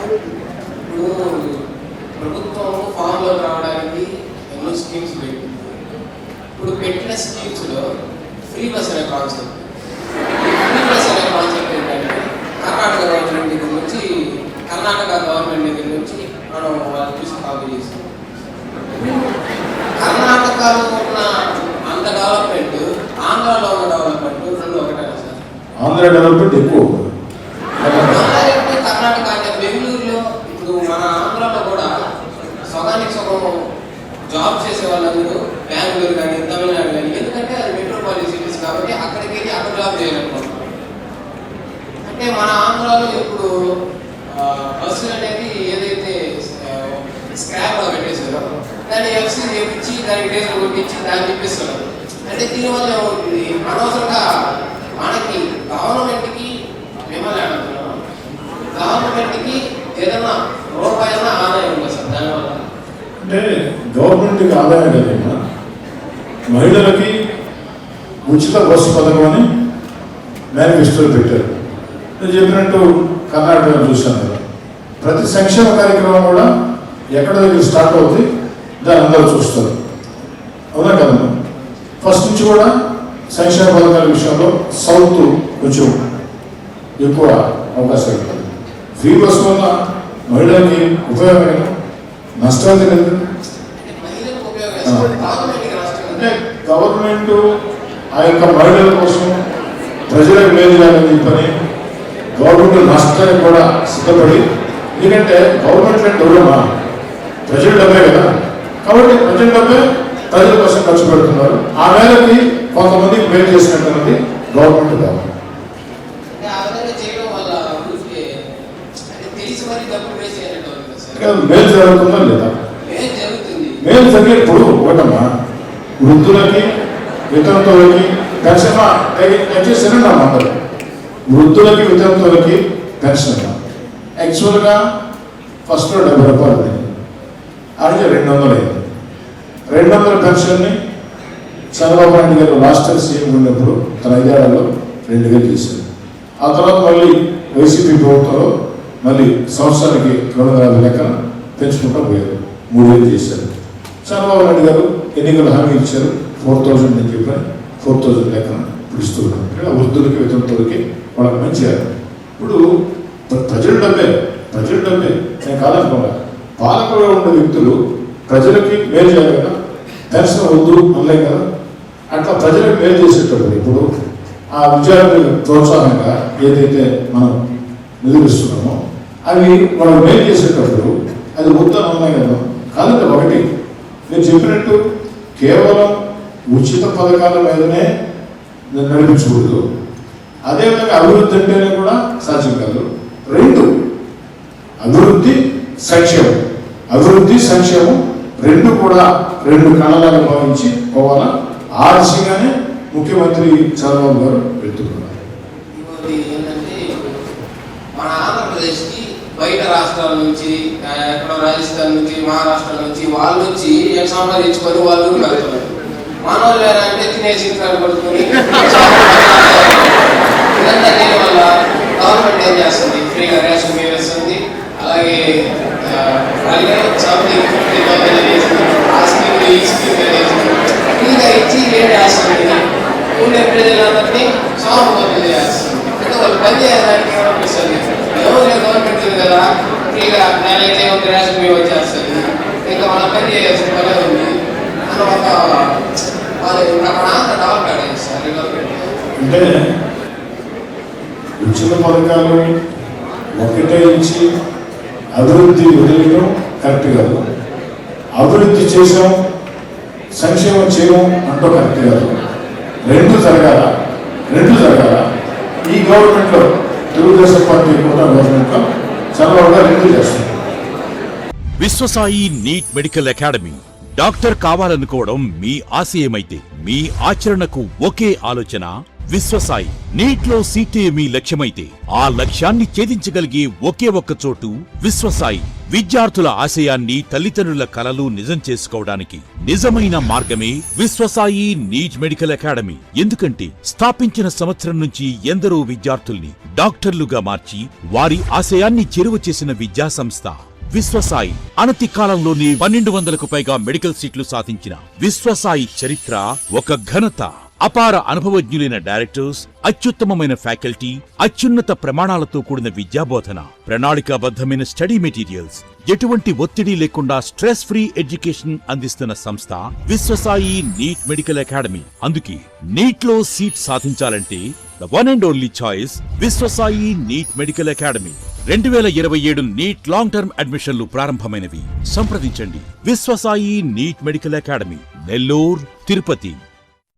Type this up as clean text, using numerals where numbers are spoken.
ఇప్పుడు ప్రభుత్వం ఫామ్లో రావడానికి ఎన్నో స్కీమ్స్ పెట్టింది. ఇప్పుడు పెట్టిన స్కీమ్స్లో ఫ్రీ బస్ అనే కాన్సెప్ట్. ఫ్రీ బస్ అనే కాన్సెప్ట్ ఏంటంటే కర్ణాటక గవర్నమెంట్ దగ్గర నుంచి మనం వాళ్ళు చూసి కాపీ చేస్తాం. కర్ణాటకలో ఉన్న అంత డెవలప్మెంట్ ఆంధ్రాలో ఉన్న డెవలప్మెంట్ రెండు ఒకటేనా సార్? ఆంధ్ర డెవలప్మెంట్ ఎక్కువ. కర్ణాటక అంటే బెంగళూరులో ఇప్పుడు మన ఆంధ్రాలో కూడా సగానికి సగం జాబ్ చేసే వాళ్ళందరూ బెంగళూరు కానీ తమిళనాడు కానీ, ఎందుకంటే అది మెట్రోపాలిటన్ సిటీస్ కాబట్టి అక్కడికి వెళ్ళి అక్కడ జాబ్ చేయాలనుకుంటున్నాం. అంటే మన ఆంధ్రాలో ఇప్పుడు బస్సులు అనేది ఏదైతే స్క్రాప్ గా పెట్టేసారో దాన్ని ఎఫ్సీ చేపించి దానికి డీజిల్ కొట్టించి దాన్ని తిప్పిస్తున్నారు. అంటే దీనివల్ల ఏమవుతుంది, అనవసరంగా మనకి గవర్నమెంట్కి మిమ్మల్ని అడుగుతున్నాం, గవర్నమెంట్కి ఏదైనా రూపాయన ఆదాయం ఉంది సార్ దానివల్ల? అంటే గవర్నమెంట్కి ఆదాయం కదమ్మా, మహిళలకి ఉచిత బస్సు పథకం అని మేనిఫెస్టోలో పెట్టారు. నేను చెప్పినట్టు కర్ణాటకలో చూశాను కదా, ప్రతి సంక్షేమ కార్యక్రమం కూడా ఎక్కడ దగ్గర స్టార్ట్ అవుతుంది దాన్ని అందరూ చూస్తారు. అవునా కదమ్మా? ఫస్ట్ నుంచి కూడా సంక్షేమ పథకాల విషయంలో సౌత్ కొంచెం ఎక్కువ అవకాశం ఉంటుంది. ఫ్రీ బస్ వల్ల మహిళలకి ఉపయోగం, నష్టాలు తెలియదు. అంటే గవర్నమెంట్ ఆ యొక్క మహిళల కోసం ప్రజలకు మేలు చేయాలని చెప్పని గవర్నమెంట్ నష్టానికి కూడా సిద్ధపడి, ఎందుకంటే గవర్నమెంట్ అంటే ఎవరమ్మా, ప్రజల డబ్బే కదా, కాబట్టి ప్రజల డబ్బే ప్రజల కోసం ఖర్చు పెడుతున్నారు. ఆ మేరకి కొంతమందికి మేలు చేసినట్టున్నది గవర్నమెంట్ కాదు. మేలు జరుగుతుందా లేదా? మేలు జరిగేప్పుడు ఒకటమ్మా, వృద్ధులకి వితంతువులకి పెన్షన్ దయచేసినా అందరూ వృద్ధులకి వితంతువులకి పెన్షన్ యాక్చువల్గా ఫస్ట్లో 70 రూపాయలు ఉంది, అలాగే 200 అయింది. 200 పెన్షన్ని చంద్రబాబు నాయుడు గారు లాస్ట్ ఇయర్ సీఎం ఉన్నప్పుడు తన 5 ఏళ్లలో 2000 చేశారు. ఆ తర్వాత మళ్ళీ వైసీపీ ప్రభుత్వంలో మళ్ళీ సంవత్సరానికి 250 లెక్కన పెంచుకుంటూ పోయారు, 3000 చేశారు. చంద్రబాబు నాయుడు గారు ఎన్నికల హామీ ఇచ్చారు, 4000 అని చెప్పి 4000 లెక్కన పిలుస్తూ ఉన్నారు. వృద్ధులకి వితంతులకి వాళ్ళకి మంచిగా. ఇప్పుడు ప్రజల డబ్బే నేను కాదనుకోగా, పాలకులుగా ఉన్న వ్యక్తులు ప్రజలకి మేలు చేయాలి కదా, పెన్షన్ వద్దు అనలే కదా, అట్లా ప్రజలకు మేలు చేసేటప్పుడు ఇప్పుడు ఆ విద్యార్థులకు ప్రోత్సాహంగా ఏదైతే మనం నిధులిస్తున్నామో అవి వాళ్ళు మేలు చేసేటప్పుడు అది వద్దు అనలే కదా. కాదంటే ఒకటి నేను చెప్పినట్టు కేవలం ఉచిత పథకాల మీదనే నడిపించకూడదు, అదేవిధంగా అభివృద్ధి అంటేనే కూడా సాధ్యం కాదు. రెండు, అభివృద్ధి సంక్షేమం రెండు కూడా రెండు కళలాగా భావించి పోవాలా. ఆ దిశగానే ముఖ్యమంత్రి చంద్రబాబు గారు వెళ్తున్నారు. ఏంటంటే మన ఆంధ్రప్రదేశ్కి బయట రాష్ట్రాల నుంచి, ఎక్కడో రాజస్థాన్ నుంచి, మహారాష్ట్ర నుంచి వాళ్ళు వచ్చి సంపాదించుకొని వాళ్ళు వెళ్తున్నారు. మన వాళ్ళు అంటే తినేసి పడుతుంది. ఇదంతా దీనివల్ల గవర్నమెంట్ ఏం చేస్తుంది, ఫ్రీగా రేషన్ బియ్యం ఇస్తుంది, అలాగే ఫ్రీగా ఇచ్చి ఏం చేస్తుంది, ఉండే ప్రజలందరినీ సోమపోతం చేస్తుంది. అంటే వాళ్ళు పని చేయడానికి ఏమనిపిస్తుంది, ఎవరు గవర్నమెంట్ కదా ఫ్రీగా నేలైతే ఒక రేషన్ బియ్యం వచ్చేస్తుంది, ఇంకా మనం పని చేయాల్సిన పనే ఉంది అన్న ఒక అంటే ఉచిత పథకాలు ఒకటే ఇచ్చి అభివృద్ధి వదిలేయడం కరెక్ట్ కాదు, అభివృద్ధి చేసాం సంక్షేమం చేయడం అంటూ కరెక్ట్ కాదు. రెండు జరగాల. ఈ గవర్నమెంట్లో తెలుగుదేశం పార్టీ కూడా గవర్నమెంట్లో చంద్రబాబు గారు రెండు చేస్తారు. Vishwasai NEET medical academy. Doctor కావాలనుకోవడం మీ ఆశయమైతే, మీ ఆచరణకు ఒకే ఆలోచన విశ్వసాయి నీట్లో సీటే మీ లక్ష్యమైతే ఆ లక్ష్యాన్ని ఛేదించగలిగే ఒకే ఒక్క చోటు విశ్వసాయి. విద్యార్థుల ఆశయాన్ని, తల్లిదండ్రుల కలలు నిజం చేసుకోవడానికి నిజమైన మార్గమే విశ్వసాయి నీట్ మెడికల్ అకాడమీ. ఎందుకంటే స్థాపించిన సంవత్సరం నుంచి ఎందరో విద్యార్థుల్ని డాక్టర్లుగా మార్చి వారి ఆశయాన్ని చేరువ చేసిన విద్యా సంస్థ విశ్వసాయి. అనతి కాలంలోనే 1200కు పైగా మెడికల్ సీట్లు సాధించిన విశ్వసాయి చరిత్ర ఒక ఘనత. అపార అనుభవజ్ఞులైన డైరెక్టర్స్, అత్యుత్తమమైన ఫ్యాకల్టీ, అత్యున్నత ప్రమాణాలతో కూడిన విద్యాబోధన, ప్రణాళికాబద్ధమైన స్టడీ మెటీరియల్స్, ఎటువంటి ఒత్తిడి లేకుండా స్ట్రెస్ ఫ్రీ ఎడ్యుకేషన్ అందిస్తున్న సంస్థ విశ్వసాయి నీట్ మెడికల్ అకాడమీ. అందుకే నీట్ లో సీట్ సాధించాలంటే the one and only choice Viswasai NEET medical academy. 2027 NEET long term అడ్మిషన్లు ప్రారంభమైనవి. సంప్రదించండి Viswasai NEET medical academy, Nellore, Tirupati.